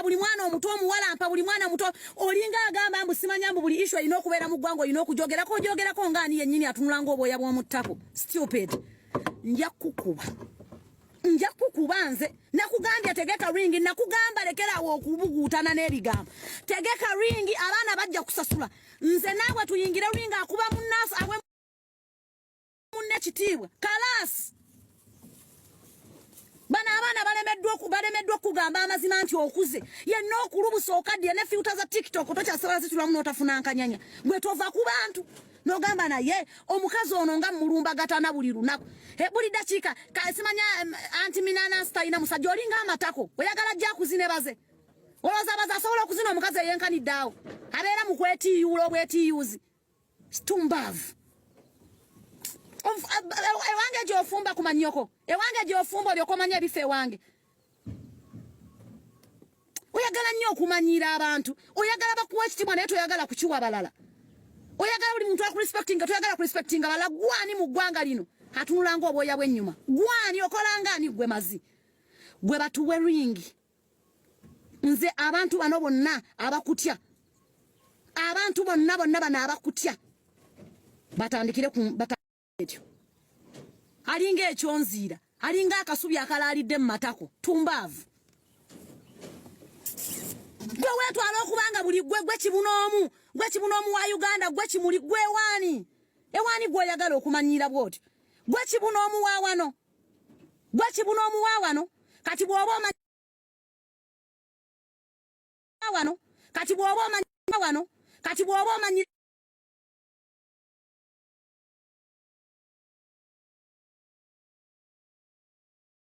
buli mwana omuto omuwala mpa buli mwana muto olinga agamba mbu simanya mbu buli issue ino okubeera mu ggwanga ino okujogerako ng'ani yennyini atunula ng'obwoya bw'omuttako. Stupid. Nja kukuba nze. Nakugambye tegeka ringi, nakugamba lekerawo okubuguutana n'ebigambo. Tegeka ringi, abaana bajja kusasula. Nze naawe tuyingire ringi akuba munnaasi awe munne kitiibwa. Kalaasi. Bana abaana balemeddwa okugamba amazima nti okuze. Yenna okulubusa okaddiye ne filter za TikTok tokyasobola zitulamu n'otafuna nkanyanya. Gwe tova ku bantu. Nogamba naye omukazi ono nga mulumbagatana buli lunaku. Buli dakiika kasimanya anti minana stayina musajja olinga amatako. Oyagala jja kuzine baze. Oloza baza asobola okuzina omukazi eyenkaniddeawo. Abeera mu kwetiyuula obwetiyuuzi. Stumbavu. Ewange gy'ofumba kumanyoko. Ewange gy'ofumba olyoko manya ebifa ewange. Oyagala nnyo okumanyira abantu. Oyagala bakuwa ekitiibwa naye toyagala kukiwa balala. Oyagala buli muntu akurespectinga toyagala kurespectinga balala. Gwani mu ggwanga lino atunula ng'obwoya bw'ennyuma. Gwani okola ng'ani gwe mazi. Gwe batuwe ringi. Nze abantu bano bonna abakutya. Abantu bonna bano abakutya. Batandikire ku alinga ekyonziira, alinga akasubi akalaalidde mu matako, tumbaavu. Gwe weetwala okubanga buli gwe kibunoomu, gwe kibunoomu wa Uganda, gwe kimuli gwe ewaani. Ewaani gw'oyagala okumanyira bw'otyo. Gwe kibunoomu wa wano. Gwe kibunoomu wa wano, kati bw'oba omanyi wano, kati bw'oba omanyi wano, kati bw'oba omanyi